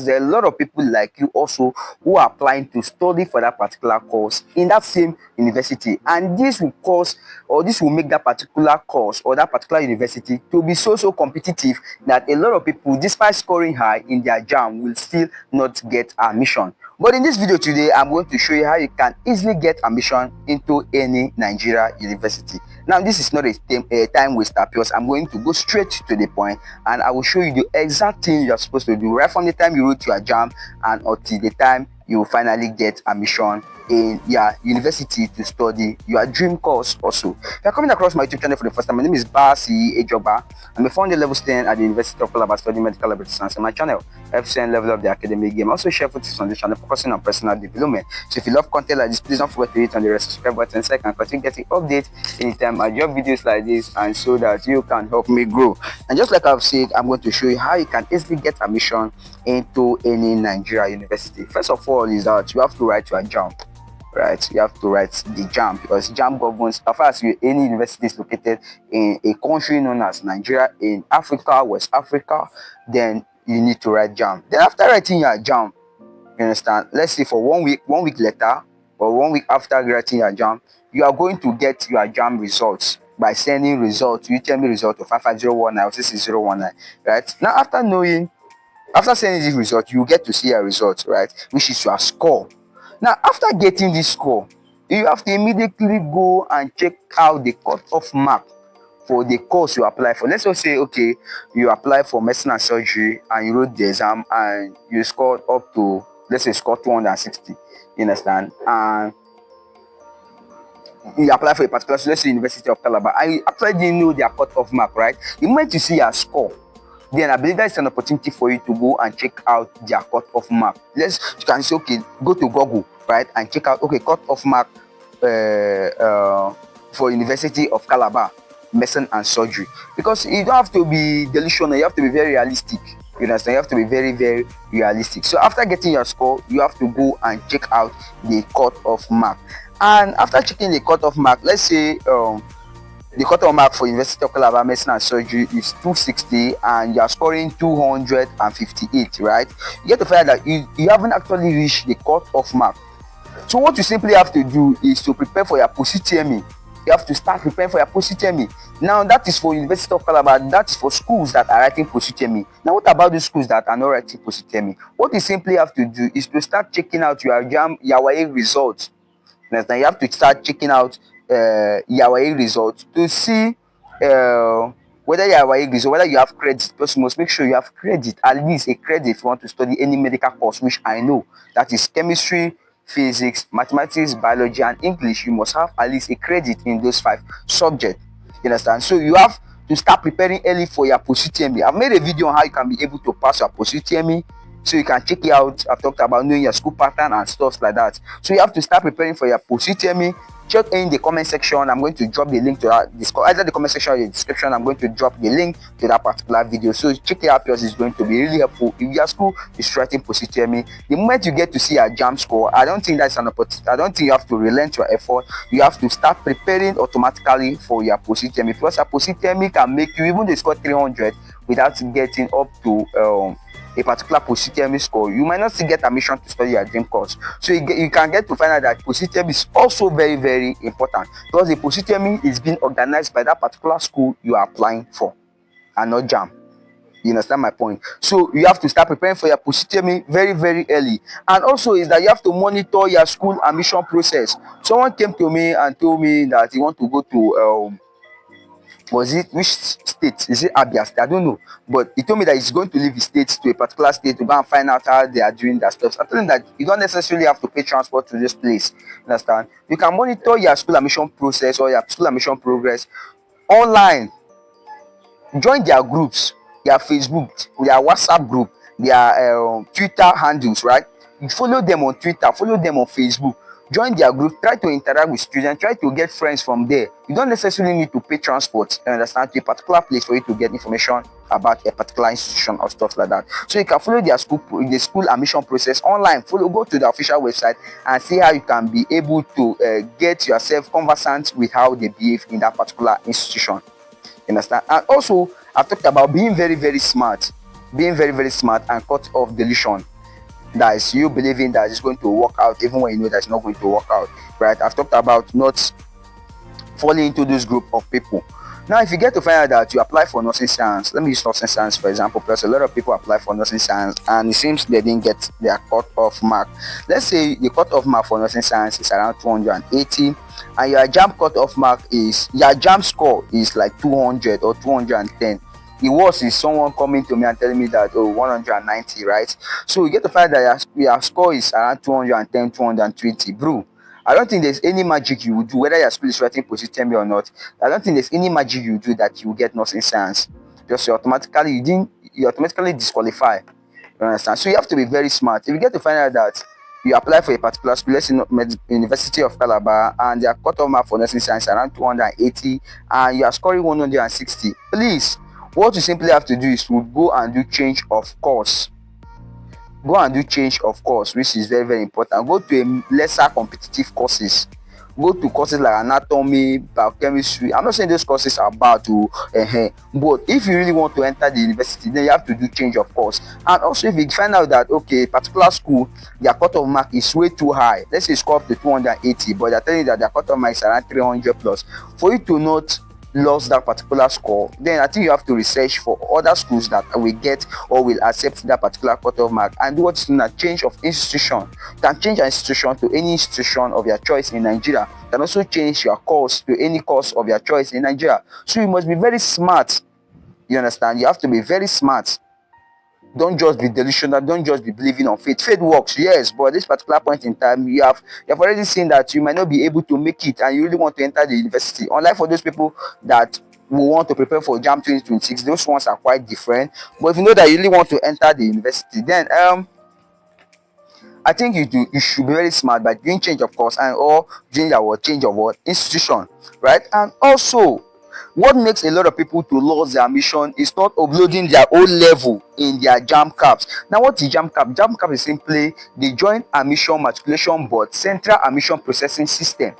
there are a lot of people like you also who are applying to study for that particular course in that same university, and this will cause, or this will make that particular course or that particular university to be so competitive that a lot of people, despite scoring high in their JAMB, will still not get admission. But in this video today, I'm going to show you how you can easily get admission into any Nigeria university. Now, this is not a time waster because I'm going to go straight to the point, and I will show you the exact thing you're supposed to do right from the time you wrote your JAMB and until the time you will finally get admission in your university to study your dream course. Also, if you're coming across my YouTube channel for the first time, my name is Basi Ejoba. I'm a founder level student at the University of Calabar studying medical laboratory science, and my channel helps you level up the academic game. I also share photos on this channel focusing on personal development. So if you love content like this, please don't forget to hit on the subscribe button so I can continue getting updates anytime I drop videos like this, and so that you can help me grow. And just like I've said, I'm going to show you how you can easily get admission into any Nigeria university. First of all is that you have to write your JAMB. Right, you have to write the JAMB because JAMB governs as far as any university is located in a country known as Nigeria in Africa, West Africa, then you need to write JAMB. Then after writing your JAMB, you understand, let's say for 1 week later or 1 week after writing your JAMB, you are going to get your JAMB results by sending results, UTME result of 55019 or 66019, right? Now after sending this result, you get to see a result, right, which is your score. Now, after getting this score, you have to immediately go and check out the cutoff mark for the course you apply for. Let's just say, okay, you apply for medicine and surgery and you wrote the exam and you scored up to, let's say, score 260. You understand? And you apply for a particular, so let's say University of Calabar, and you actually didn't know their cutoff mark, right? The moment you see your score, then I believe that's an opportunity for you to go and check out their cutoff mark. You can say, okay, go to Google, right, and check out, okay, cutoff mark for University of Calabar, medicine and surgery. Because you don't have to be delusional, you have to be very realistic. You understand? You have to be very realistic. So after getting your score, you have to go and check out the cutoff mark. And after checking the cutoff mark, let's say the cutoff mark for University of Calabar medicine and surgery is 260 and you are scoring 258, right? You get to find out that you haven't actually reached the cutoff mark. So what you simply have to do is to prepare for your POST-UTME. You have to start preparing for your POST-UTME. Now that is for University of Calabar, that is for schools that are writing POST-UTME. Now what about the schools that are not writing POST-UTME? What you simply have to do is to start checking out your JAMB, your WAEC results. Now you have to start checking out your WAEC results to see whether your WAEC result, whether you have credit. Because you must make sure you have credit, at least a credit if you want to study any medical course, which I know that is chemistry, physics, mathematics, biology, and English. You must have at least a credit in those 5 subjects. You understand? So you have to start preparing early for your POST-UTME. I've made a video on how you can be able to pass your POST-UTME, so you can check it out. I've talked about knowing your school pattern and stuff like that. So you have to start preparing for your POST-UTME. Check in the comment section. I'm going to drop the link to that. Either the comment section or the description, I'm going to drop the link to that particular video. So check it out because it's going to be really helpful. If your school is writing POST-UTME, the moment you get to see your JAMB score, I don't think that's an opportunity. I don't think you have to relent your effort. You have to start preparing automatically for your POST-UTME, because your POST-UTME can make you even score 300 without getting up to a particular POST-UTME score. You might not still get admission to study your dream course. So you can get to find out that POST-UTME is also very important, because the POST-UTME is being organized by that particular school you are applying for and not JAMB. You understand my point? So you have to start preparing for your POST-UTME very early. And also is that you have to monitor your school admission process. Someone came to me and told me that he want to go to which state? Is it Abia State? I don't know, but he told me that he's going to leave his state to a particular state to go and find out how they are doing that stuff. So I told him that you don't necessarily have to pay transport to this place. Understand? You can monitor your school admission process or your school admission progress online. Join their groups, their Facebook, their WhatsApp group, their Twitter handles, right? You follow them on Twitter, follow them on Facebook. Join their group, try to interact with students, try to get friends from there. You don't necessarily need to pay transport, you understand, to a particular place for you to get information about a particular institution or stuff like that. So you can follow their school admission process online. Go to the official website and see how you can be able to get yourself conversant with how they behave in that particular institution. You understand? And also, I've talked about being very smart, and cut off delusion. That is you believing that it's going to work out even when you know that it's not going to work out, right? I've talked about not falling into this group of people. Now, if you get to find out that you apply for nursing science, let me use nursing science for example, because a lot of people apply for nursing science and it seems they didn't get their cut-off mark. Let's say the cut-off mark for nursing science is around 280, and your JAMB cut-off mark is, your JAMB score is like 200 or 210. The worst is someone coming to me and telling me that, oh, 190, right? So you get to find that your score is around 210, 220, bro. I don't think there's any magic you will do, whether your school is writing post-UTME or not. I don't think there's any magic you do that you will get nursing science. Just you automatically disqualify. You understand? So you have to be very smart. If you get to find out that you apply for a particular school, let's say University of Calabar, and their cut-off mark for nursing science around 280, and you are scoring 160, please, what you simply have to do is to go and do change of course. Go and do change of course, which is very, very important. Go to a lesser competitive courses. Go to courses like anatomy, biochemistry. I'm not saying those courses are bad to but if you really want to enter the university, then you have to do change of course. And also, if you find out that, okay, particular school, their cut-off mark is way too high, let's say score up to 280, but they're telling you that their cut-off mark is around 300 plus, for you to not lost that particular score, then I think you have to research for other schools that will get or will accept that particular cut-off mark and do what is known as change of institution. You can change your institution to any institution of your choice in Nigeria. You can also change your course to any course of your choice in Nigeria. So you must be very smart. You understand? You have to be very smart. Don't just be delusional, don't just be believing on faith. Faith works, yes, but at this particular point in time, you have already seen that you might not be able to make it and you really want to enter the university. Unlike for those people that will want to prepare for JAMB 2026, those ones are quite different. But if you know that you really want to enter the university, then I think you should be very smart by doing change of course and or doing your change of what institution, right? And also, what makes a lot of people to lose their admission is not uploading their own level in their JAMB caps. Now, what is JAMB cap? JAMB cap is simply the Joint Admission Matriculation Board Central Admission Processing System.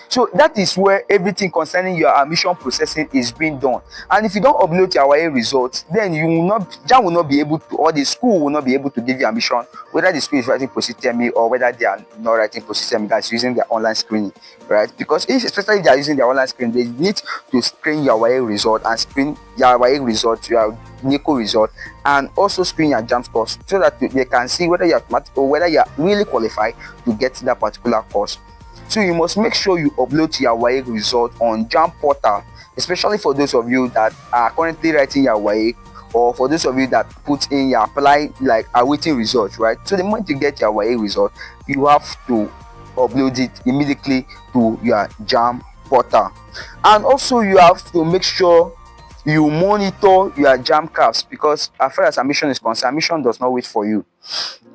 So that is where everything concerning your admission processing is being done. And if you don't upload your YA results, then you will not, JAMB will not be able to, or the school will not be able to give you admission, whether the school is writing post-UTME or whether they are not writing post-UTME, that's using their online screening, right? Because especially if they are using their online screening, they need to screen your YA result and screen your YA result, your NICO result, and also screen your JAMB scores so that they can see whether you're automatic or whether you're really qualified to get that particular course. So you must make sure you upload your WAEC result on JAMB portal, especially for those of you that are currently writing your WAEC, or for those of you that put in your apply like awaiting results, right? So the moment you get your WAEC result, you have to upload it immediately to your JAMB portal. And also you have to make sure you monitor your JAMB caps, because as far as admission is concerned, admission does not wait for you.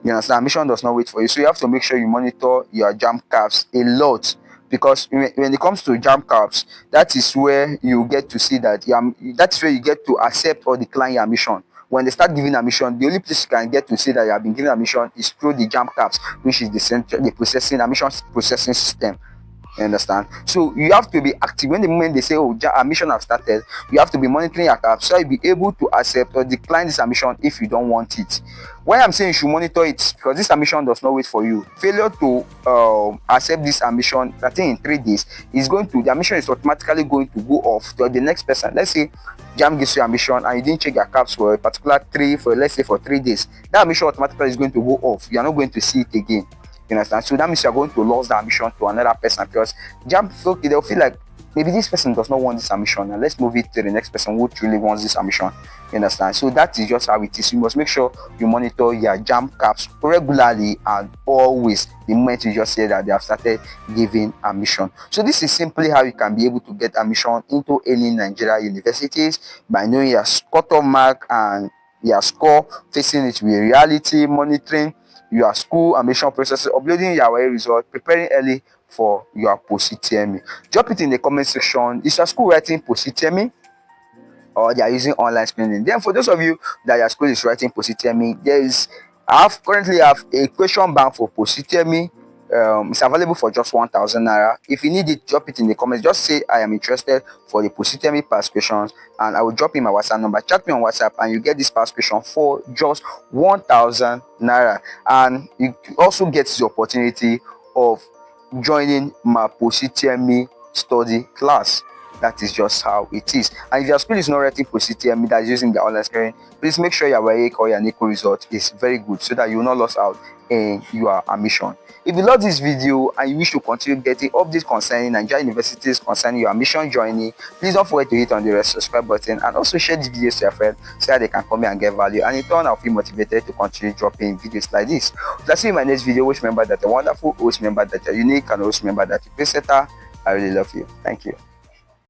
You understand? Admission does not wait for you. So you have to make sure you monitor your JAMB caps a lot, because when it comes to JAMB caps, that is where you get to see that that's where you get to accept or decline your admission. When they start giving admission, the only place you can get to see that you have been given admission is through the JAMB caps, which is the admission processing system. You understand? So you have to be active. When the moment they say, oh, admission have started, you have to be monitoring your caps so you'll be able to accept or decline this admission if you don't want it. Why I'm saying you should monitor it, because this admission does not wait for you. Failure to accept this admission, I think in 3 days, the admission is automatically going to go off to the next person. Let's say JAMB gives you admission and you didn't check your caps for a particular let's say for 3 days. That admission automatically is going to go off. You are not going to see it again. You understand? So that means you're going to lose the admission to another person, because JAMB, they'll feel like maybe this person does not want this admission, and let's move it to the next person who truly wants this admission. You understand? So that is just how it is. You must make sure you monitor your JAMB caps regularly and always the moment you just say that they have started giving admission. So this is simply how you can be able to get admission into any Nigeria universities, by knowing your cut-off mark and your score, facing it with reality, monitoring your school admission process, uploading your YA result, preparing early for your post-UTME. Drop it in the comment section. Is your school writing post-UTME or they are using online screening? Then for those of you that your school is writing post-UTME, I currently have a question bank for post-UTME It's available for just 1,000 naira. If you need it, drop it in the comments. Just say I am interested for the POST-UTME past questions, and I will drop in my WhatsApp number. Chat me on WhatsApp and you get this past question for just 1,000 naira. And you also get the opportunity of joining my POST-UTME study class. That is just how it is. And if your school is not writing POST-UTME, that is using the online screening, please make sure your WAEC or your NICO result is very good, so that you will not lose out in your admission. If you love this video and you wish to continue getting updates concerning Nigerian universities, concerning your admission journey, please don't forget to hit on the subscribe button, and also share this video to your friends so that they can come here and get value. And in turn, I'll feel motivated to continue dropping videos like this. Let's see you in my next video. Which remember that you're wonderful, always remember that you're unique, and always remember that you're a setter. I really love you. Thank you.